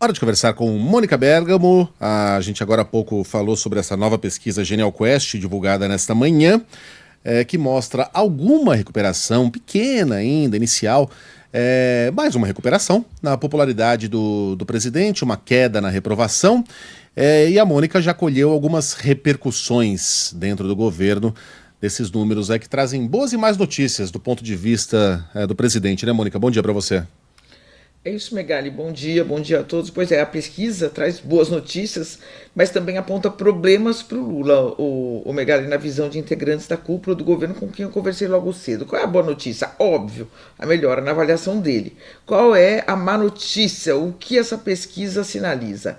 Hora de conversar com Mônica Bergamo. A gente agora há pouco falou sobre essa nova pesquisa Genial Quest, divulgada nesta manhã, que mostra alguma recuperação, pequena ainda, inicial, mais uma recuperação na popularidade do presidente, uma queda na reprovação, e a Mônica já colheu algumas repercussões dentro do governo desses números que trazem boas e más notícias do ponto de vista do presidente, né, Mônica? Bom dia para você. É isso, Megali. Bom dia a todos. Pois é, a pesquisa traz boas notícias, mas também aponta problemas para o Lula, o Megali, na visão de integrantes da cúpula do governo com quem eu conversei logo cedo. Qual é a boa notícia? Óbvio, a melhora na avaliação dele. Qual é a má notícia? O que essa pesquisa sinaliza?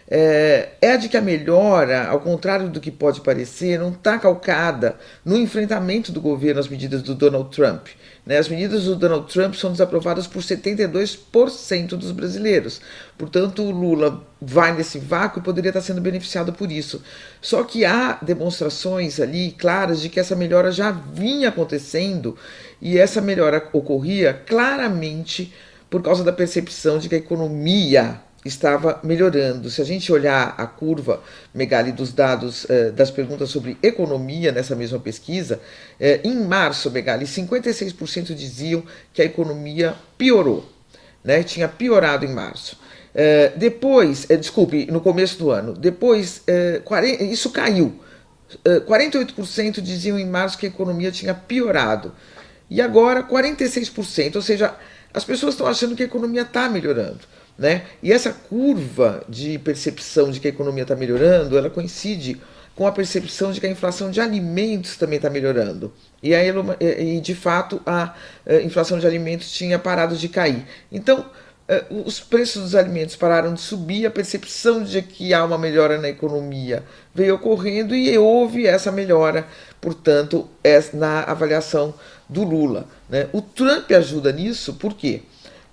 É a de que a melhora, ao contrário do que pode parecer, não está calcada no enfrentamento do governo às medidas do Donald Trump. Né? As medidas do Donald Trump são desaprovadas por 72% dos brasileiros. Portanto, o Lula vai nesse vácuo e poderia estar sendo beneficiado por isso. Só que há demonstrações ali claras de que essa melhora já vinha acontecendo e essa melhora ocorria claramente por causa da percepção de que a economia estava melhorando. Se a gente olhar a curva, Megali, dos dados das perguntas sobre economia nessa mesma pesquisa, em março, Megali, 56% diziam que a economia piorou, né? Tinha piorado em março. No começo do ano. Depois, isso caiu. 48% diziam em março que a economia tinha piorado. E agora 46%, ou seja, as pessoas estão achando que a economia está melhorando. Né? E essa curva de percepção de que a economia está melhorando, ela coincide com a percepção de que a inflação de alimentos também está melhorando. E de fato a inflação de alimentos tinha parado de cair. Então, os preços dos alimentos pararam de subir, a percepção de que há uma melhora na economia veio ocorrendo e houve essa melhora, portanto, na avaliação do Lula. Né? O Trump ajuda nisso, por quê?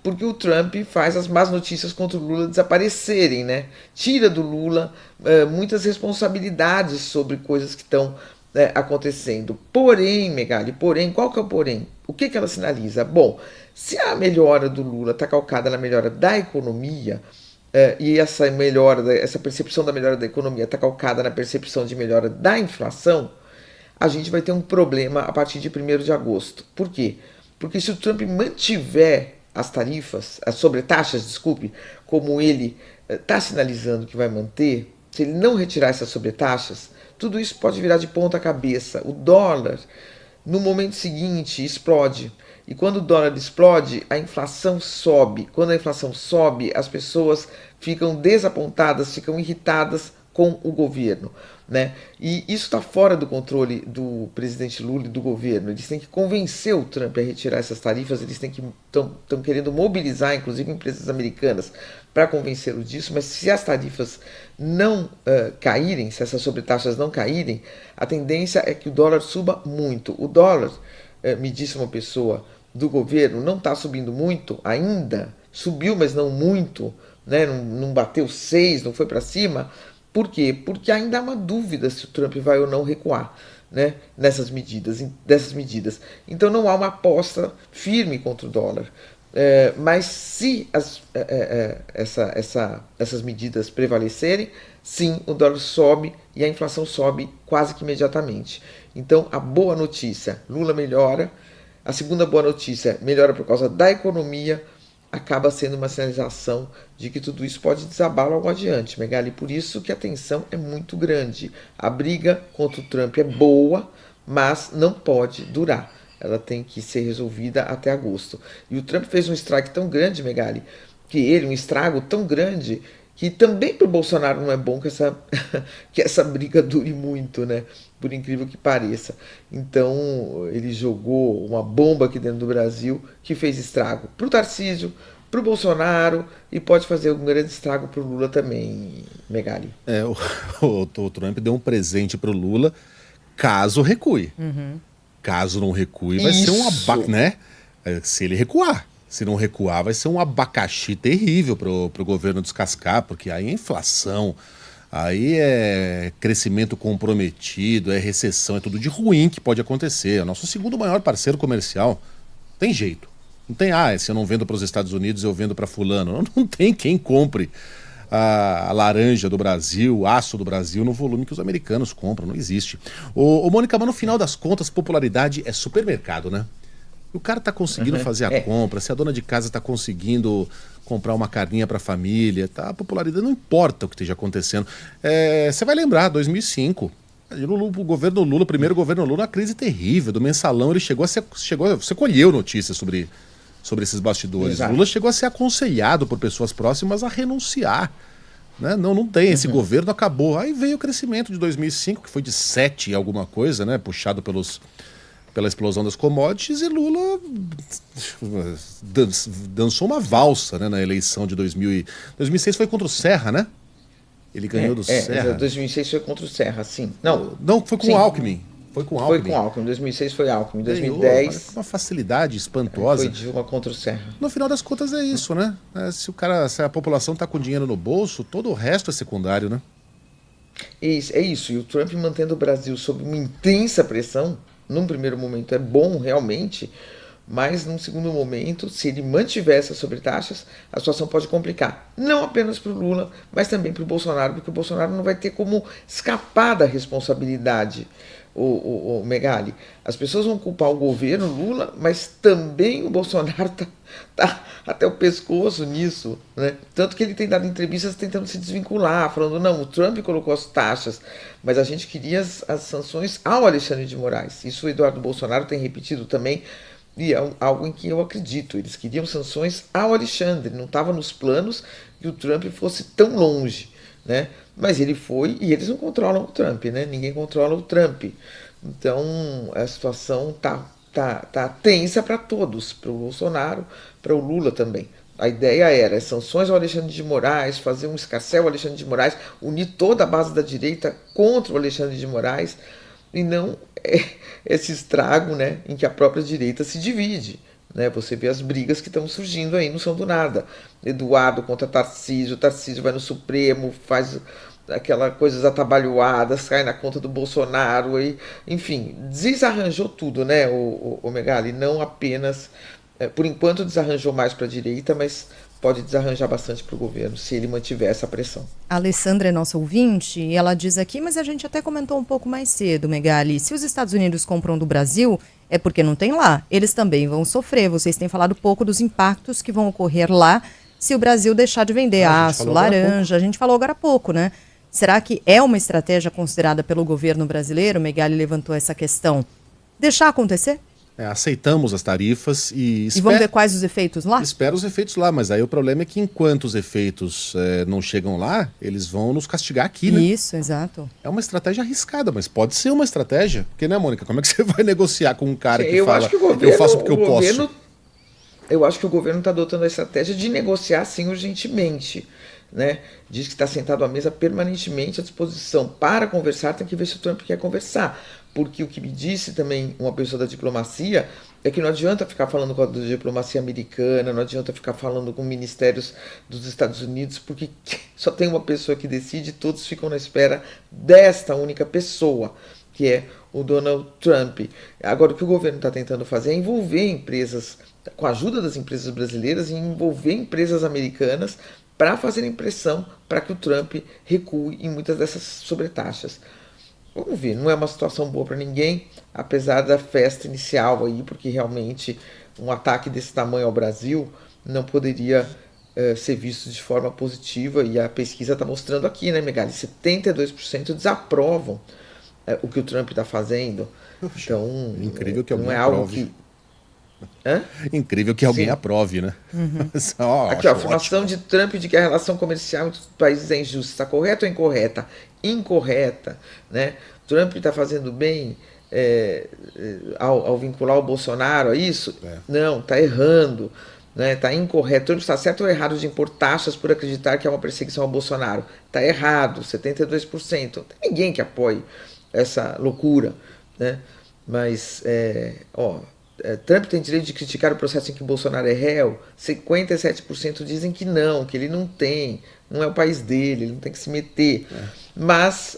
Porque o Trump faz as más notícias contra o Lula desaparecerem, né? Tira do Lula muitas responsabilidades sobre coisas que estão acontecendo. Porém, Megali, qual que é o porém? O que ela sinaliza? Bom, se a melhora do Lula está calcada na melhora da economia, e essa percepção da melhora da economia está calcada na percepção de melhora da inflação, a gente vai ter um problema a partir de 1º de agosto. Por quê? Porque se o Trump mantiver as sobretaxas, como ele está sinalizando que vai manter, se ele não retirar essas sobretaxas, tudo isso pode virar de ponta cabeça. O dólar, no momento seguinte, explode. E quando o dólar explode, a inflação sobe. Quando a inflação sobe, as pessoas ficam desapontadas, ficam irritadas com o governo. Né? E isso está fora do controle do presidente Lula e do governo. Eles têm que convencer o Trump a retirar essas tarifas, eles estão querendo mobilizar, inclusive, empresas americanas para convencê-lo disso, mas se as tarifas não caírem, se essas sobretaxas não caírem, a tendência é que o dólar suba muito. O dólar, me disse uma pessoa do governo, não está subindo muito ainda, subiu, mas não muito, né? Não bateu 6, não foi para cima. Por quê? Porque ainda há uma dúvida se o Trump vai ou não recuar, né, dessas medidas. Então não há uma aposta firme contra o dólar. Mas se essas medidas prevalecerem, sim, o dólar sobe e a inflação sobe quase que imediatamente. Então a boa notícia, Lula melhora. A segunda boa notícia, melhora por causa da economia, acaba sendo uma sinalização de que tudo isso pode desabar logo adiante, Megali. Por isso que a tensão é muito grande. A briga contra o Trump é boa, mas não pode durar. Ela tem que ser resolvida até agosto. E o Trump fez um strike tão grande, Megali, um estrago tão grande, que também para o Bolsonaro não é bom que essa briga dure muito, né? Por incrível que pareça. Então ele jogou uma bomba aqui dentro do Brasil que fez estrago para o Tarcísio, para o Bolsonaro e pode fazer um grande estrago para o Lula também, Megali. O Trump deu um presente para o Lula caso recue. Caso não recue, vai ser um abacaxi, né? Se ele recuar. Se não recuar, vai ser um abacaxi terrível pro governo descascar, porque aí é inflação, aí é crescimento comprometido, é recessão, é tudo de ruim que pode acontecer. É o nosso segundo maior parceiro comercial. Tem jeito. Não tem, se eu não vendo para os Estados Unidos, eu vendo para fulano. Não, não tem quem compre a laranja do Brasil, o aço do Brasil no volume que os americanos compram, não existe. Mônica, mas no final das contas, popularidade é supermercado, né? O cara tá conseguindo fazer a compra, se a dona de casa tá conseguindo comprar uma carninha para a família, tá? A popularidade não importa o que esteja acontecendo. Você vai lembrar, 2005, o governo Lula, o primeiro governo Lula, uma crise terrível do mensalão, ele você colheu notícias sobre esses bastidores. Exato. Lula chegou a ser aconselhado por pessoas próximas a renunciar. Né? Não tem, esse governo acabou. Aí veio o crescimento de 2005, que foi de 7 e alguma coisa, né? Puxado pela explosão das commodities, e Lula dançou uma valsa, né, na eleição de 2006 foi contra o Serra, né? Ele ganhou do Serra. 2006 foi contra o Serra, sim. Não, foi com o Alckmin. Foi com o Alckmin. Foi com o Alckmin. 2006 foi Alckmin. Em Ganhou, 2010... uma facilidade espantosa. Foi Dilma contra o Serra. No final das contas é isso, né? Se a população está com dinheiro no bolso, todo o resto é secundário, né? É isso. E o Trump mantendo o Brasil sob uma intensa pressão, num primeiro momento é bom realmente, mas num segundo momento, se ele mantiver essas sobretaxas, a situação pode complicar. Não apenas para o Lula, mas também para o Bolsonaro, porque o Bolsonaro não vai ter como escapar da responsabilidade. O Megali, as pessoas vão culpar o governo Lula, mas também o Bolsonaro tá até o pescoço nisso, né? Tanto que ele tem dado entrevistas tentando se desvincular, falando, não, o Trump colocou as taxas, mas a gente queria as sanções ao Alexandre de Moraes. Isso o Eduardo Bolsonaro tem repetido também, e é algo em que eu acredito. Eles queriam sanções ao Alexandre, não estava nos planos que o Trump fosse tão longe, né? Mas ele foi, e eles não controlam o Trump, né? Ninguém controla o Trump. Então a situação tá tensa para todos, para o Bolsonaro, para o Lula também. A ideia era sanções ao Alexandre de Moraes, fazer um escarcéu ao Alexandre de Moraes, unir toda a base da direita contra o Alexandre de Moraes, e não esse estrago, né, em que a própria direita se divide. Né? Você vê as brigas que estão surgindo aí, não são do nada. Eduardo contra Tarcísio vai no Supremo, faz aquela coisas atabalhoadas, cai na conta do Bolsonaro, e, enfim, desarranjou tudo, né, o Megali? Não apenas, por enquanto desarranjou mais para a direita, mas pode desarranjar bastante para o governo, se ele mantiver essa pressão. A Alessandra é nossa ouvinte, e ela diz aqui, mas a gente até comentou um pouco mais cedo, Megali, se os Estados Unidos compram do Brasil, é porque não tem lá. Eles também vão sofrer. Vocês têm falado pouco dos impactos que vão ocorrer lá se o Brasil deixar de vender aço, laranja. A gente falou agora há pouco, né? Será que é uma estratégia considerada pelo governo brasileiro? Megali levantou essa questão. Deixar acontecer? Aceitamos as tarifas e vamos ver quais os efeitos lá? Espera os efeitos lá, mas aí o problema é que enquanto os efeitos não chegam lá, eles vão nos castigar aqui, né? Isso, exato. É uma estratégia arriscada, mas pode ser uma estratégia. Porque, né, Mônica, como é que você vai negociar com um cara que fala, eu faço porque eu posso? Eu acho que o governo está adotando a estratégia de negociar, sim, urgentemente. Né? Diz que está sentado à mesa permanentemente à disposição para conversar, tem que ver se o Trump quer conversar. Porque o que me disse também uma pessoa da diplomacia é que não adianta ficar falando com a diplomacia americana, não adianta ficar falando com ministérios dos Estados Unidos, porque só tem uma pessoa que decide, todos ficam na espera desta única pessoa, que é o Donald Trump. Agora, o que o governo está tentando fazer é envolver empresas, com a ajuda das empresas brasileiras, e envolver empresas americanas para fazerem pressão para que o Trump recue em muitas dessas sobretaxas. Vamos ver, não é uma situação boa para ninguém, apesar da festa inicial aí, porque realmente um ataque desse tamanho ao Brasil não poderia ser visto de forma positiva, e a pesquisa está mostrando aqui, né, Megali? 72% desaprovam o que o Trump está fazendo. Então, incrível que alguém não é algo aprove. Que... Incrível que alguém Sim. aprove, né? Aqui, a afirmação de Trump de que a relação comercial entre os países é injusta. Está correta ou incorreta? Incorreta. Né? Trump está fazendo bem ao vincular o Bolsonaro a isso? Não, está errando. Está incorreto. Trump está certo ou errado de impor taxas por acreditar que é uma perseguição ao Bolsonaro? Está errado, 72%. Não tem ninguém que apoie essa loucura. Né? Mas, Trump tem direito de criticar o processo em que Bolsonaro é réu? 57% dizem que não, que ele não tem, não é o país dele, ele não tem que se meter. Mas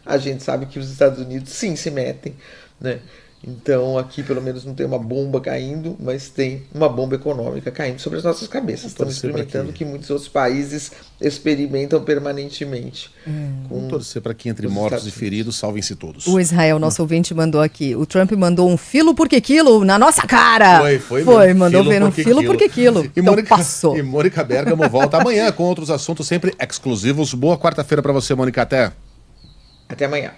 a gente sabe que os Estados Unidos sim se metem, né? Então aqui pelo menos não tem uma bomba caindo, mas tem uma bomba econômica caindo sobre as nossas cabeças. Estamos experimentando o que muitos outros países experimentam permanentemente. Vamos torcer para que entre mortos e feridos salvem-se todos. O Israel, nosso ouvinte, mandou aqui. O Trump mandou um filo porque quilo na nossa cara. Foi mesmo. Mandou ver um filo porque quilo. E então Mônica, passou. E Mônica Bergamo volta amanhã com outros assuntos sempre exclusivos. Boa quarta-feira para você, Mônica. Até Até amanhã.